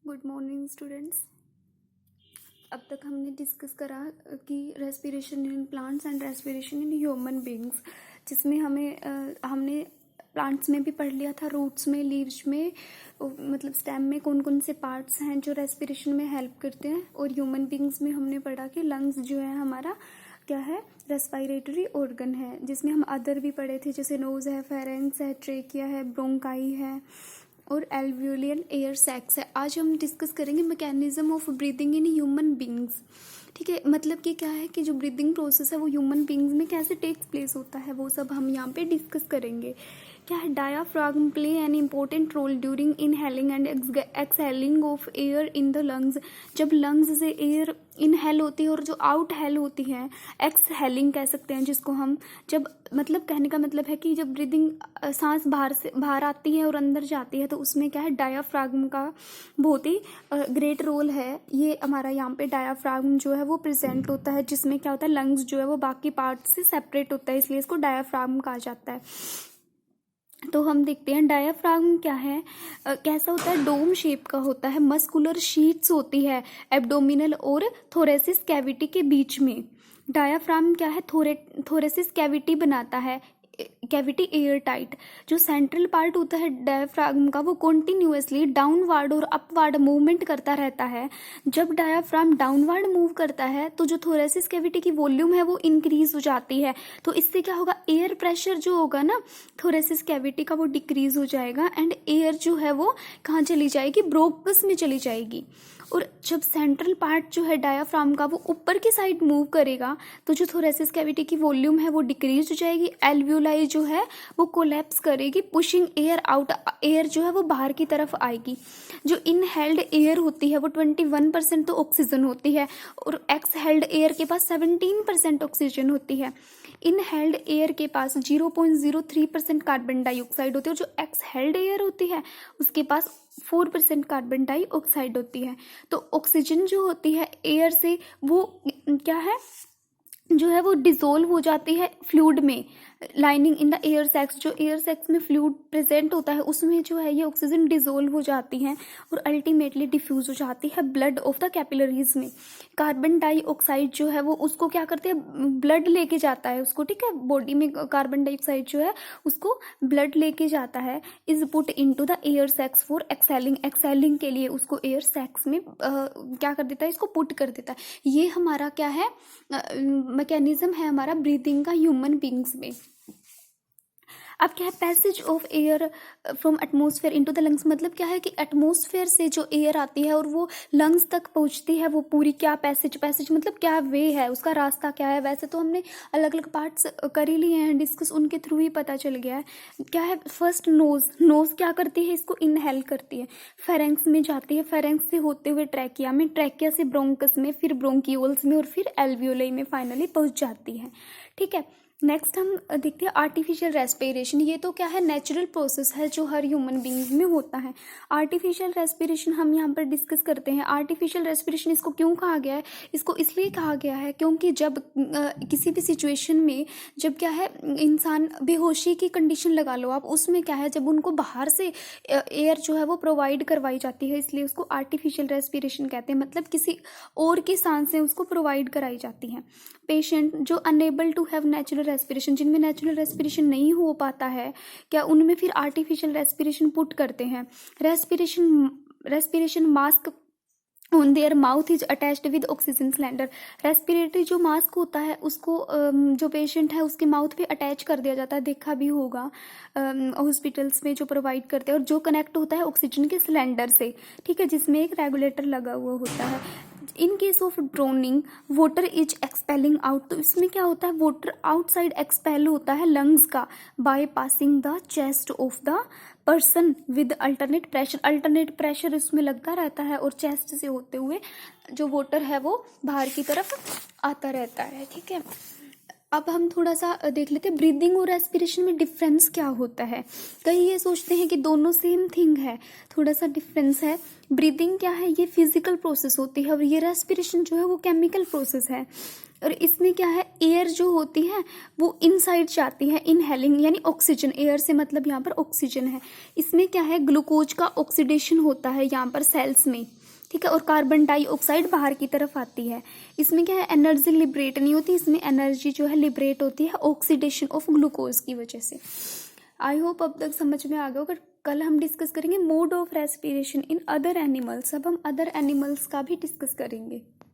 Good morning students. अब तक हमने डिस्कस करा कि respiration in plants and respiration in human beings, जिसमें हमने प्लांट्स में भी पढ़ लिया था, रूट्स में, लीव्स में, मतलब स्टेम में कौन कौन से पार्ट्स हैं जो रेस्पिरेशन में हेल्प करते हैं। और ह्यूमन बींग्स में हमने पढ़ा कि लंग्स जो है हमारा क्या है, रेस्पिरेटरी ऑर्गन है, जिसमें हम अदर भी पढ़े थे, जैसे नोज है, फेरेंक्स है, ट्रेकिया है, ब्रोंकाई है और एल्वियोलियन एयर सैक्स है। आज हम डिस्कस करेंगे mechanism of breathing in human beings. ठीक है, मतलब कि क्या है कि जो ब्रीदिंग प्रोसेस है वो ह्यूमन बींग्स में कैसे टेक्स प्लेस होता है, वो सब हम यहाँ पे डिस्कस करेंगे। क्या है, diaphragm play an important role during inhaling and exhaling of air in the lungs. जब लंग्स से एयर इनहेल होती है और जो आउट हेल होती है, एक्सहेलिंग कह सकते हैं जिसको हम, जब मतलब कहने का मतलब है कि जब ब्रीदिंग सांस बाहर आती है और अंदर जाती है, तो उसमें क्या है, डायाफ्रागम का बहुत ही ग्रेट रोल है। ये हमारा यहाँ पे डायाफ्रागम जो है वो प्रेजेंट होता है, जिसमें क्या होता है, लंग्स जो है वो बाकी पार्ट से सेपरेट होता है, इसलिए इसको डायाफ्रागम कहा जाता है। तो हम देखते हैं डायाफ्रागम क्या है, कैसा होता है, डोम शेप का होता है, मस्कुलर शीट्स होती है एब्डोमिनल और थोरेसिस कैविटी के बीच में। डायाफ्राम क्या है, थोरेसिस कैविटी बनाता है, कैविटी एयर टाइट। जो सेंट्रल पार्ट होता है डायाफ्राम का, वो कॉन्टिन्यूसली डाउनवर्ड और अपवर्ड मूवमेंट करता रहता है। जब डायाफ्राम डाउनवर्ड मूव करता है तो जो थोरेसिस कैविटी की वॉल्यूम है वो इंक्रीज हो जाती है, तो इससे क्या होगा, एयर प्रेशर जो होगा ना थोरेसिस कैविटी का वो डिक्रीज हो जाएगा, एंड एयर जो है वो कहाँ चली जाएगी, ब्रोंकस में चली जाएगी। और जब सेंट्रल पार्ट जो है डायाफ्राम का वो ऊपर की साइड मूव करेगा, तो जो थोरेसिस कैविटी की वॉल्यूम है वो डिक्रीज हो जाएगी, एल्वियोलाई जो है वो कोलैप्स करेगी, पुशिंग एयर आउट, एयर जो है वो बाहर की तरफ आएगी। जो इनहेल्ड एयर होती है वो 21% तो ऑक्सीजन होती है, और एक्सहेल्ड एयर के पास 17% ऑक्सीजन होती है। इनहेल्ड एयर के पास 0.03% कार्बन डाइऑक्साइड होती है, और जो एक्सहेल्ड एयर होती है उसके पास 4% कार्बन डाइऑक्साइड होती है। तो ऑक्सीजन जो होती है एयर से वो क्या है, जो है वो डिसोल्व हो जाती है फ्लूइड में, lining in the air sacs. जो एयर सैक्स में फ्लूइड प्रेजेंट होता है उसमें जो है ये ऑक्सीजन डिसोल्व हो जाती है और अल्टीमेटली डिफ्यूज हो जाती है ब्लड ऑफ द कैपिलरीज में। कार्बन डाइऑक्साइड जो है वो उसको क्या करते हैं, ब्लड लेके जाता है उसको, ठीक है, बॉडी में कार्बन डाइऑक्साइड जो है उसको ब्लड लेके जाता है, is put into the air sacs for excelling. Excelling के लिए उसको एयर सैक्स में क्या कर देता है, इसको पुट कर देता है। ये हमारा क्या है, मैकेनिज्म है हमारा ब्रीदिंग का ह्यूमन बींग्स में। अब क्या है, passage of air from atmosphere into the lungs, मतलब क्या है कि एटमॉस्फेयर से जो एयर आती है और वो लंग्स तक पहुंचती है, वो पूरी क्या पैसेज मतलब क्या वे है, उसका रास्ता क्या है। वैसे तो हमने अलग अलग पार्ट्स कर ही लिए हैं डिस्कस, उनके थ्रू ही पता चल गया है। क्या है, फर्स्ट नोज क्या करती है, इसको इनहेल करती है, फेरेंक्स में जाती है, फेरेंक्स से होते हुए ट्रैकिया में, ट्रैकिया से ब्रोंकस में, फिर ब्रोंकियोल्स में, और फिर एल्वियोलाई में फाइनली पहुंच जाती है। ठीक है, नेक्स्ट हम देखते हैं आर्टिफिशियल रेस्पिरेशन। ये तो क्या है, नेचुरल प्रोसेस है जो हर ह्यूमन बींग में होता है। आर्टिफिशियल रेस्पिरेशन हम यहाँ पर डिस्कस करते हैं। आर्टिफिशियल रेस्पिरेशन इसको क्यों कहा गया है, इसको इसलिए कहा गया है क्योंकि जब किसी भी सिचुएशन में, जब क्या है, इंसान बेहोशी की कंडीशन लगा लो आप, उसमें क्या है, जब उनको बाहर से एयर जो है वो प्रोवाइड करवाई जाती है, इसलिए उसको आर्टिफिशियल रेस्पिरेशन कहते हैं, मतलब किसी और की सांसें उसको प्रोवाइड कराई जाती हैं। पेशेंट जो unable to have natural respiration, जिनमें नेचुरल रेस्पिरेशन नहीं हो पाता है, क्या उनमें फिर आर्टिफिशियल रेस्पिरेशन पुट करते हैं। Respiration mask on their mouth is attached with oxygen cylinder. Respiratory जो मास्क होता है उसको जो पेशेंट है उसके माउथ पे अटैच कर दिया जाता है, देखा भी होगा हॉस्पिटल्स में जो प्रोवाइड करते हैं, और जो कनेक्ट होता है ऑक्सीजन के सिलेंडर से, ठीक है, जिसमें एक रेगुलेटर लगा हुआ होता है। In case of droning water is expelling out, तो इसमें क्या होता है, वाटर आउटसाइड एक्सपेल होता है लंग्स का, by passing the chest of the person with alternate pressure इसमें लगता रहता है, और चेस्ट से होते हुए जो वाटर है वो बाहर की तरफ आता रहता है। ठीक है, अब हम थोड़ा सा देख लेते हैं ब्रीदिंग और रेस्पिरेशन में डिफरेंस क्या होता है। कई ये सोचते हैं कि दोनों सेम थिंग है, थोड़ा सा डिफरेंस है। ब्रीदिंग क्या है, ये फिजिकल प्रोसेस होती है, और ये रेस्पिरेशन जो है वो केमिकल प्रोसेस है। और इसमें क्या है, एयर जो होती है वो इनसाइड जाती है, इनहेलिंग यानी ऑक्सीजन, एयर से मतलब यहाँ पर ऑक्सीजन है। इसमें क्या है, ग्लूकोज का ऑक्सीडेशन होता है यहाँ पर सेल्स में, ठीक है। और कार्बन डाइऑक्साइड बाहर की तरफ आती है। इसमें क्या है, एनर्जी लिबरेट नहीं होती, इसमें एनर्जी जो है लिबरेट होती है ऑक्सीडेशन ऑफ ग्लूकोज की वजह से। आई होप अब तक समझ में आ गया होगा। कल हम डिस्कस करेंगे mode of respiration in other animals. अब हम अदर एनिमल्स का भी डिस्कस करेंगे।